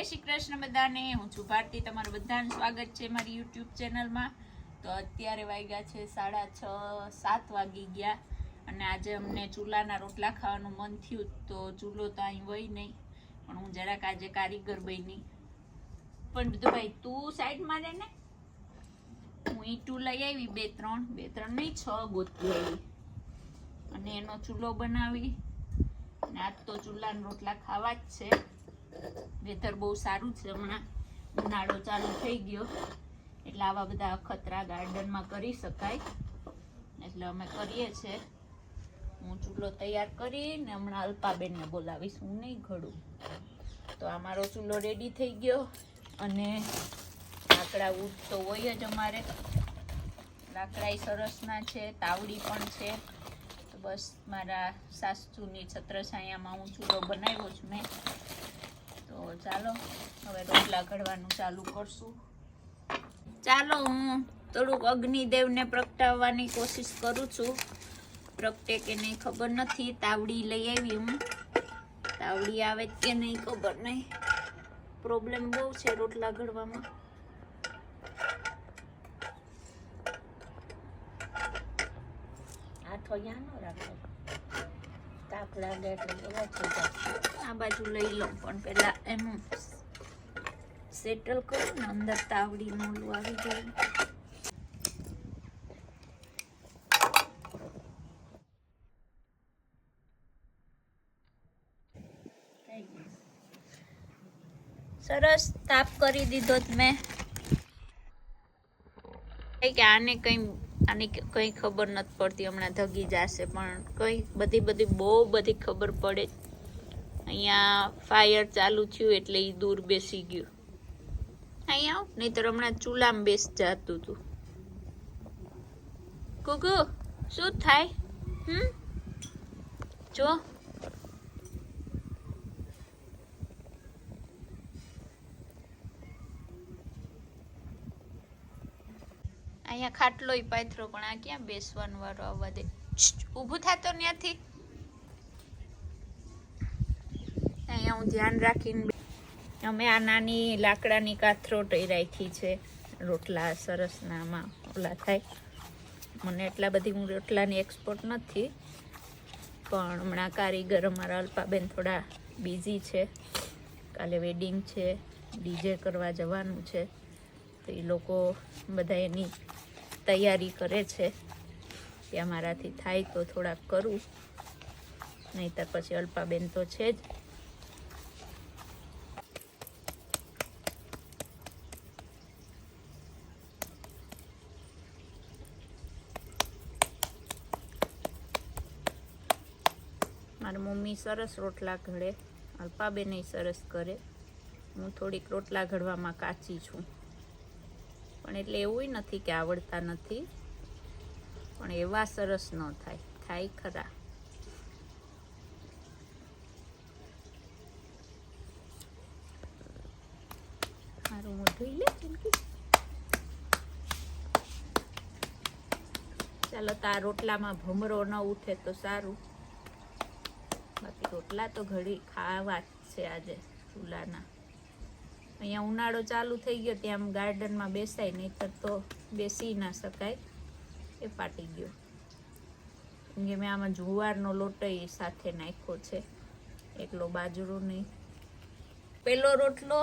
જય શ્રી કૃષ્ણ બધાને. હું છું ભારતી. તમારું બધાનું સ્વાગત છે મારી યુટ્યુબ ચેનલમાં. તો અત્યારે વાગ્યા છે 6:30, 7 વાગી ગયા અને આજે અમને ચૂલાના રોટલા ખાવાનું મન થયું. તો ચૂલો તો અહીં હોય નહીં, પણ હું જરાક આજે કારીગર બની. પણ બધું ભાઈ તું સાઈડમાં રહે ને. હું ઈંટું લઈ આવી બે ત્રણ નહીં 6 ગોતી આવી અને એનો ચૂલો બનાવી. અને આજ તો ચૂલાના રોટલા ખાવા જ છે. વેધર બહુ સારું છે, હમણાં ઉનાળો ચાલુ થઈ ગયો એટલે આવા બધા અખતરા ગાર્ડનમાં કરી શકાય, એટલે અમે કરીએ છીએ. હું ચૂલો તૈયાર કરીને હમણાં અલ્પાબેનને બોલાવીશ, હું નહીં ઘડું. તો આ મારો ચૂલો રેડી થઈ ગયો અને લાકડા ઉડ તો હોય જ અમારે. લાકડા સરસના છે, તાવડી પણ છે. તો બસ મારા સાસુની છત્રછાયામાં હું ચૂલો બનાવ્યો છું મેં. તો ચાલો હવે રોટલા ઘડવાનું ચાલુ કરશું. ચાલો હું થોડુંક અગ્નિદેવને પ્રગટાવવાની કોશિશ કરું છું. પ્રગટે કે નહીં ખબર નથી. તાવડી લઈ આવી હું. તાવડી આવે કે નહીં ખબર નહીં. પ્રોબ્લેમ બહુ છે રોટલા ઘડવામાં. હાથો યા ન રાખો, તાપ લાગે એટલે એવા થઈ જાય. આ બાજુ લઈ લઉં પણ પેલા એનું સેટલ કરું ને, અંદર તાવડી નું આવી જાય. સરસ તાપ કરી દીધો મેં. કે આને કઈ ખબર નથી પડતી, હમણાં ધગી જશે. પણ કઈ બહુ બધી ખબર પડે. અહીંયા ફાયર ચાલુ થયું એટલે એ દૂર બેસી ગયું. અહીંયા આવ, નહીતર હમણાં ચૂલામાં બેસ જતું હતું. કુકુ શું થાય? જો અહીંયા ખાટલોય પાથરો, પણ આ ક્યાં બેસવાનો વારો આવવા દે. ઊભું થતો ત્યાંથી. અહીંયા હું ધ્યાન રાખીને અમે આ નાની લાકડાની કાથરોટ રાખી છે. રોટલા સરસનામાં ઓલા થાય. મને એટલા બધી હું રોટલાની એક્સપર્ટ નથી, પણ હમણાં કારીગર અમારા અલ્પાબેન થોડા બિઝી છે. કાલે વેડિંગ છે, ડીજે કરવા જવાનું છે. તો એ લોકો બધા એની તૈયારી કરે છે. કે અમારાથી થાય તો થોડાક કરું, નહીંતર પછી અલ્પાબેન તો છે જ. મારી મમ્મી સરસ રોટલા ઘડે, અલ્પાબેન સરસ કરે. હું થોડીક રોટલા ઘડવામાં કાચી છું. પણ એટલે એવું નથી કે આવડતા નથી, પણ એવા સરસ ન થાય ખરા. મારું મોઢું લે. ચાલો તાર રોટલામાં ભમરો ન ઉઠે તો સારું. બાકી રોટલા તો ઘડી ખાવા જ છે આજે ચૂલાના. અહીંયા ઉનાળો ચાલુ થઈ ગયો, ત્યાં ગાર્ડનમાં બેસાય, નહીંતર તો બેસી ના શકાય. એ ફાટી ગયો. કેમ કે મેં આમાં જુવારનો લોટ સાથે નાખ્યો છે, એટલો બાજરો નહીં. પેલો રોટલો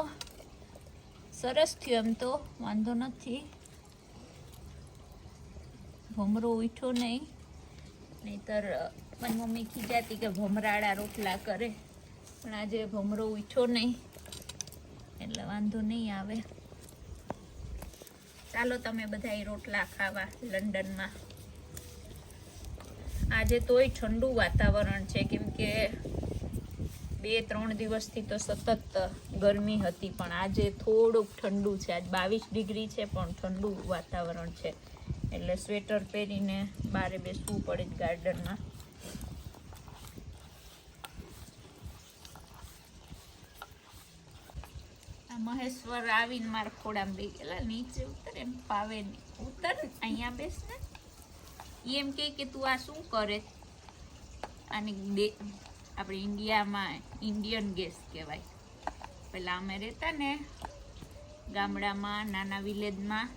સરસ થયો, એમ તો વાંધો નથી. ભમરો ઉઠ્યો નહીં, નહીંતર મારી મમ્મી ખીજાતી કે ભમરાળા રોટલા કરે. પણ આજે ભમરો ઉઠ્યો નહીં એટલે વાંધો નહીં આવે. ચાલો તમે બધા રોટલા ખાવા લંડનમાં. આજે તોય ઠંડુ વાતાવરણ છે, કેમ કે 2-3 દિવસથી તો સતત ગરમી હતી, પણ આજે થોડુંક ઠંડુ છે. આજ 22 ડિગ્રી છે, પણ ઠંડુ વાતાવરણ છે. એટલે સ્વેટર પહેરીને બહાર બેસવું પડે જ ગાર્ડનમાં. મહેશ્વર આવીને મારા ખોડામાં બે ગયેલા. નીચે ઉતર, એમ ફાવે નહીં. ઉતર, અહીંયા બેસ ને. એમ કે તું આ શું કરે? આની આપણે ઇન્ડિયામાં ઇન્ડિયન ગેસ કહેવાય. પેલા અમે રહેતા ને ગામડામાં, નાના વિલેજમાં,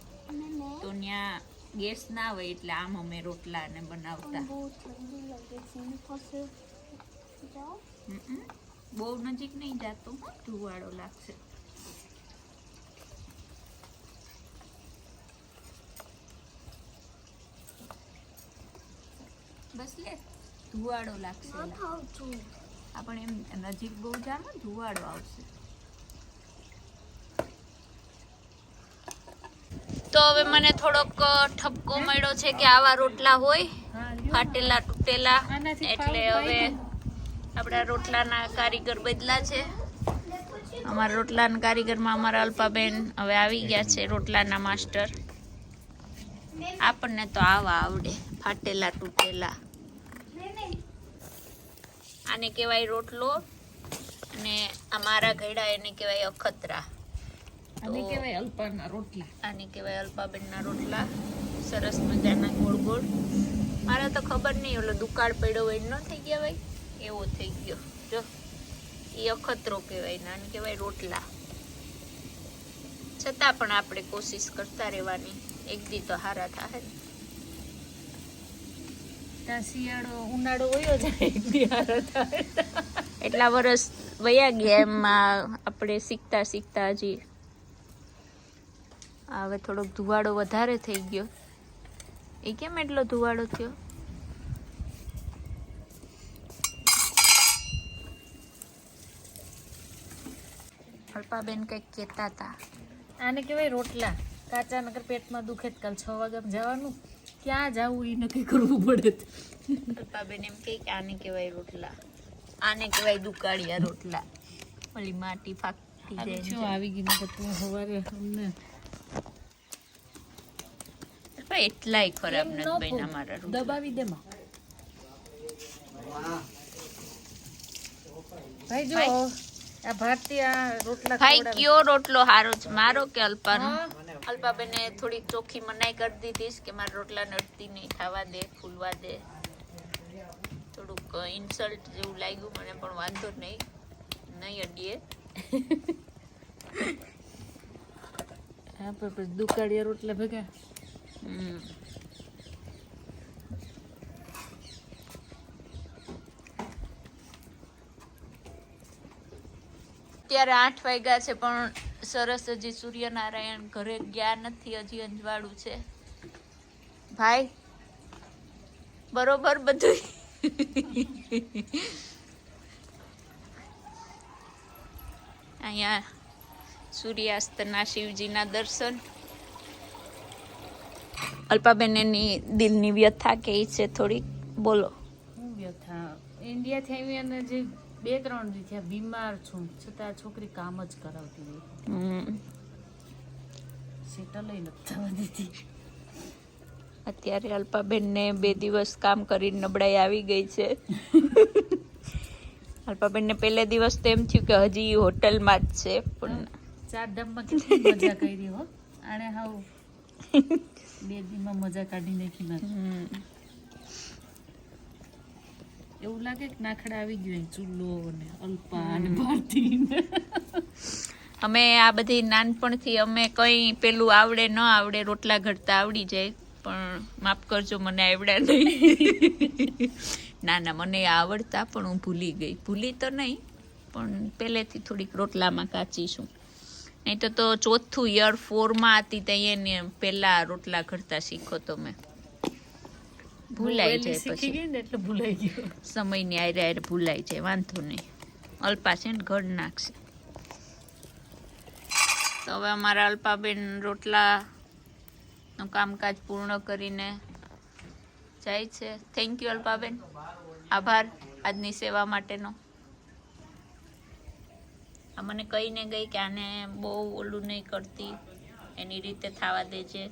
તો ત્યાં ગેસ ના હોય એટલે આમ અમે રોટલા ને બનાવતા. બહુ નજીક નહીં જાતું, ધુવાડો લાગશે. બસ લે, ધુવાડો લાગશે. આપણે એમ નજીક બહુ જામ ધુવાડો આવશે. તો હવે મને થોડોક ઠપકો મળ્યો છે કે આવા રોટલા હોય ફાટેલા તૂટેલા, એટલે હવે આપણા રોટલાના કારીગર બદલા છે. અમારા રોટલાના કારીગરમાં અમારા અલ્પાબેન હવે આવી ગયા છે, રોટલાના માસ્ટર. આપણને તો આવા આવડે, ફાટેલા તૂટેલા. આને કહેવાય રોટલો, અને અમારા ઘડા એને કહેવાય અખતરા. આને કહેવાય અલ્પાના રોટલા. આને કહેવાય અલ્પાબેનના રોટલા, સરસ મજાના ગોળ ગોળ. મારા તો ખબર નહીં, ઓલો દુકાળ પડ્યો હોય ન થઈ ગયા ભાઈ, એવો થઈ ગયો. જો એ અખતરો કહેવાય ને આને કહેવાય રોટલા. છતાં પણ આપણે કોશિશ કરતા રહેવાની, એક દી તો હારા થાય. શિયાળો ઉનાળો વયો જાય, એક દી હારા થાય. એટલા વર્ષ વયા ગયા એમાં આપણે શીખતા શીખતા હજી હવે થોડોક ધુવાડો વધારે થઈ ગયો. એ કેમ એટલો ધુવાડો થયો? અલ્પાબેન કંઈક કહેતા હતા. આને કહેવાય રોટલા. કાચા નગર પેટમાં દુખે કાલ 6 વાગ્યા જવાનું, ક્યાં જવું એ નક્કી કરવું પડે. અલ્પાબેન એમ કહે કે આને કહેવાય રોટલા, આને કહેવાય દુકાળિયા રોટલા. ઓલી માટી ફાકતી જાય છે. આવી ગઈ ને તું સવારે અમને એટલાય ખરાબ નથી બન્યા મારા રોટલા. દબાવી દે માં. ભાઈ જો આ ભારતીય રોટલા ભાઈ કયો રોટલો હારો છે, મારો કે અલ્પાનો? અલ્પાબેને થોડીક ચોખ્ખી મનાઈ કરી દીધી કે મારા રોટલા નડતી નહીં, ખાવા દે, ફૂલવા દે. થોડુંક ઇન્સલ્ટ જેવું લાગ્યું મને, પણ વાંધો નહીં, નહીં અડીએ. હા પણ દુકાળિયા રોટલા ભેગા. અત્યારે 8 વાગ્યા છે, પણ સરસ હજી સૂર્યનારાયણ ઘરે ગયા નથી, હજી અંજવાળું છે. ભાઈ બરોબર બધું. અહીંયા સૂર્યાસ્તના શિવજીના દર્શન. અલ્પાબેન એની દિલની વ્યથા કે છે થોડીક, બોલો. હું વ્યથા ઇન્ડિયાથી આવી અને જે 2-3 દી થયા બીમાર છું, છતાં છોકરી કામ જ કરાવતી રહી. સેટલ નથી થવા દીધી. અત્યારે અલ્પાબેનને 2 દિવસ કામ કરીને નબળાઈ આવી ગઈ છે. અલ્પાબેનને પહેલે દિવસ તો એમ થયું કે હજી હોટલમાં જ છે, પણ 4 ધામમાં કેટલી મજા કરી હો. આણે હાવ 2 દીમાં મજા કાઢી નાખી નાખી. એવું લાગે કે નાખડા આવી ગયું, ચૂલો ને અલ્પા અને ભારતી. અમે આ બધી નાનપણથી અમે કઈ પેલું આવડે ન આવડે, રોટલા ઘડતા આવડી જાય, પણ માફ કરજો મને આવડ્યા નહીં. ના મને આવડતા, પણ હું ભૂલી તો નહીં, પણ પહેલેથી થોડીક રોટલામાં કાચી છું. નહીં તો 4થું યર 4માં હતી ત્યાં પહેલા રોટલા ઘડતા શીખો તો મેં. ભૂલાઈ જાય પછી, એટલે ભૂલાઈ ગયો. સમયની આરે આરે ભૂલાઈ જાય, વાંધો નહીં. અલ્પા છે ને ઘડ નાખશે. તો હવે અમારા અલ્પાબેન રોટલાનું કામકાજ પૂર્ણ કરીને જાય છે. થેન્ક યુ અલ્પાબેન, આભાર આજની સેવા માટેનો. આ મને કહીને ગઈ કે આને બહુ ઓલું નહીં કરતી, એની રીતે થવા દેજે.